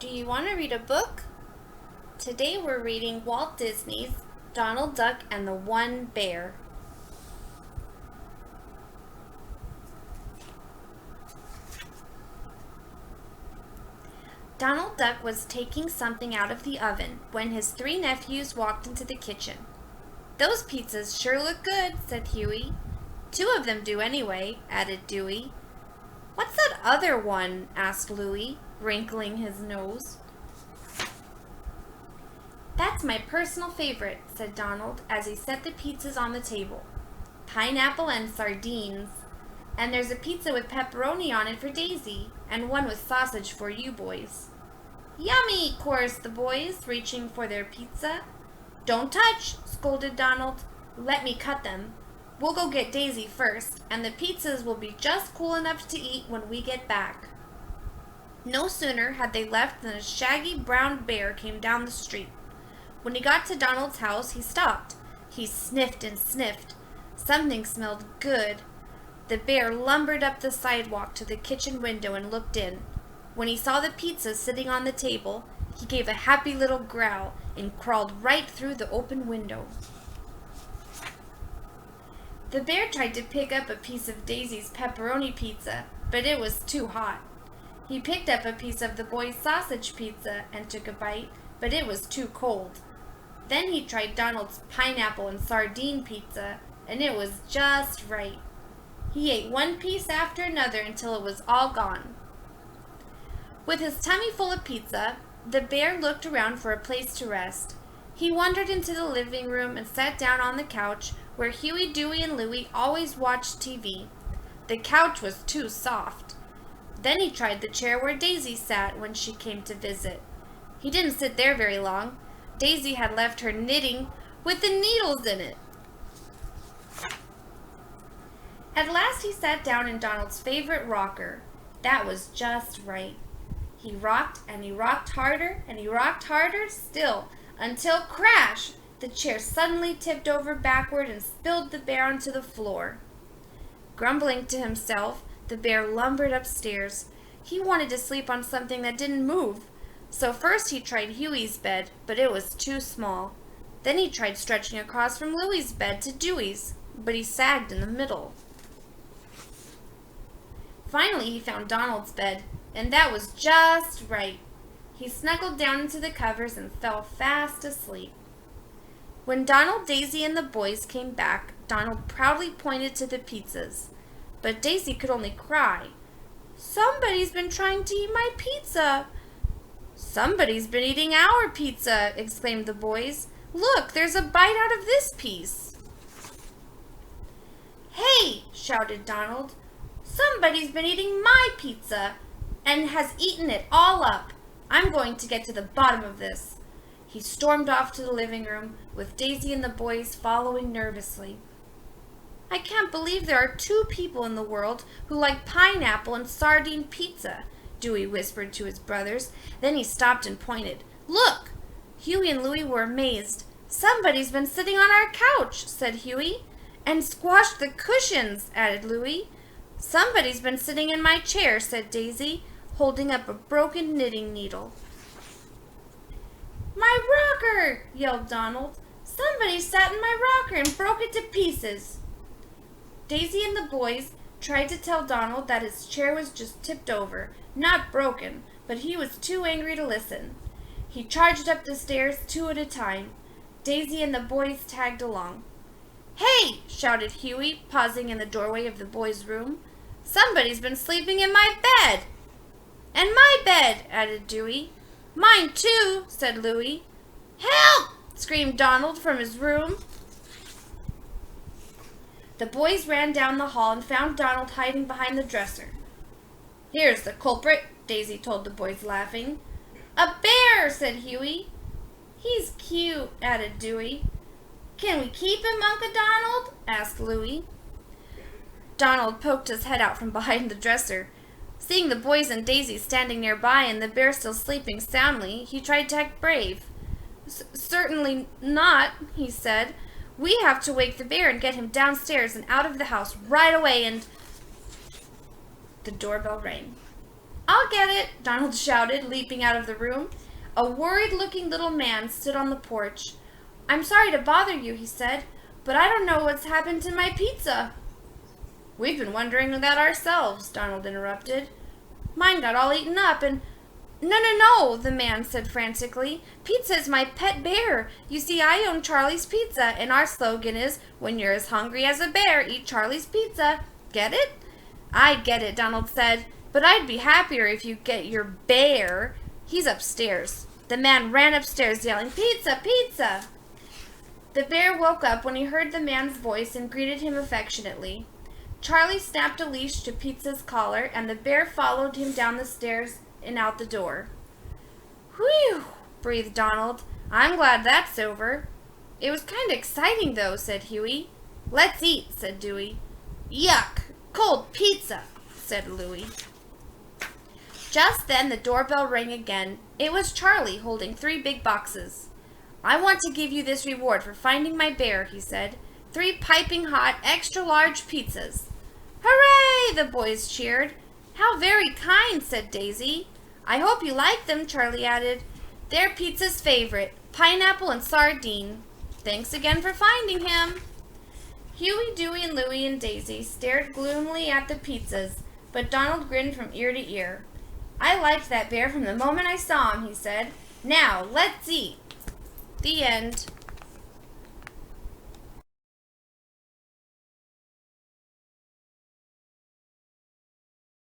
Do you want to read a book? Today we're reading Walt Disney's Donald Duck and the One Bear. Donald Duck was taking something out of the oven when his three nephews walked into the kitchen. "Those pizzas sure look good," said Huey. "Two of them do anyway," added Dewey. "What's that other one?" asked Louie, wrinkling his nose. "That's my personal favorite," said Donald as he set the pizzas on the table. "Pineapple and sardines. And there's a pizza with pepperoni on it for Daisy, and one with sausage for you boys." "Yummy!" chorused the boys, reaching for their pizza. "Don't touch!" scolded Donald. "Let me cut them. We'll go get Daisy first, and the pizzas will be just cool enough to eat when we get back." No sooner had they left than a shaggy brown bear came down the street. When he got to Donald's house, he stopped. He sniffed and sniffed. Something smelled good. The bear lumbered up the sidewalk to the kitchen window and looked in. When he saw the pizza sitting on the table, he gave a happy little growl and crawled right through the open window. The bear tried to pick up a piece of Daisy's pepperoni pizza, but it was too hot. He picked up a piece of the boys' sausage pizza and took a bite, but it was too cold. Then he tried Donald's pineapple and sardine pizza, and it was just right. He ate one piece after another until it was all gone. With his tummy full of pizza, the bear looked around for a place to rest. He wandered into the living room and sat down on the couch where Huey, Dewey, and Louie always watched TV. The couch was too soft. Then he tried the chair where Daisy sat when she came to visit. He didn't sit there very long. Daisy had left her knitting with the needles in it. At last he sat down in Donald's favorite rocker. That was just right. He rocked and he rocked harder and he rocked harder still until crash! The chair suddenly tipped over backward and spilled the bear onto the floor. Grumbling to himself, the bear lumbered upstairs. He wanted to sleep on something that didn't move. So first he tried Huey's bed, but it was too small. Then he tried stretching across from Louie's bed to Dewey's, but he sagged in the middle. Finally he found Donald's bed, and that was just right. He snuggled down into the covers and fell fast asleep. When Donald, Daisy, and the boys came back, Donald proudly pointed to the pizzas. But Daisy could only cry. "Somebody's been trying to eat my pizza." "Somebody's been eating our pizza," exclaimed the boys. "Look, there's a bite out of this piece." "Hey!" shouted Donald. "Somebody's been eating my pizza and has eaten it all up. I'm going to get to the bottom of this." He stormed off to the living room, with Daisy and the boys following nervously. "I can't believe there are two people in the world who like pineapple and sardine pizza," Dewey whispered to his brothers. Then he stopped and pointed. "Look!" Huey and Louie were amazed. "Somebody's been sitting on our couch," said Huey. "And squashed the cushions," added Louie. "Somebody's been sitting in my chair," said Daisy, holding up a broken knitting needle. "My rocker!" yelled Donald. "Somebody sat in my rocker and broke it to pieces." Daisy and the boys tried to tell Donald that his chair was just tipped over, not broken, but he was too angry to listen. He charged up the stairs two at a time. Daisy and the boys tagged along. "Hey!" shouted Huey, pausing in the doorway of the boys' room. "Somebody's been sleeping in my bed!" "And my bed!" added Dewey. "Mine too!" said Louie. "Help!" screamed Donald from his room. The boys ran down the hall and found Donald hiding behind the dresser. "Here's the culprit," Daisy told the boys, laughing. "A bear!" said Huey. "He's cute," added Dewey. "Can we keep him, Uncle Donald?" asked Louie. Donald poked his head out from behind the dresser. Seeing the boys and Daisy standing nearby and the bear still sleeping soundly, he tried to act brave. "Certainly not," he said. "We have to wake the bear and get him downstairs and out of the house right away and—" The doorbell rang. I'll get it, Donald shouted, leaping out of the room. A worried-looking little man stood on the porch. I'm sorry to bother you, he said, but I don't know what's happened to my pizza. We've been wondering that ourselves, Donald interrupted. Mine got all eaten up and... No, the man said frantically. Pizza is my pet bear. You see, I own Charlie's Pizza, and our slogan is, when you're as hungry as a bear, eat Charlie's Pizza. Get it? I get it, Donald said, but I'd be happier if you get your bear. He's upstairs. The man ran upstairs yelling, Pizza, pizza! The bear woke up when he heard the man's voice and greeted him affectionately. Charlie snapped a leash to Pizza's collar, and the bear followed him down the stairs and out the door. Whew, breathed Donald. I'm glad that's over. It was kind of exciting, though, said Huey. Let's eat, said Dewey. Yuck, cold pizza, said Louie. Just then the doorbell rang again. It was Charlie holding 3 big boxes. I want to give you this reward for finding my bear, he said. 3 piping hot, extra-large pizzas. Hooray! The boys cheered. How very kind, said Daisy. I hope you like them, Charlie added. They're Pizza's favorite, pineapple and sardine. Thanks again for finding him. Huey, Dewey, and Louie and Daisy stared gloomily at the pizzas, but Donald grinned from ear to ear. I liked that bear from the moment I saw him, he said. Now, let's eat. The end.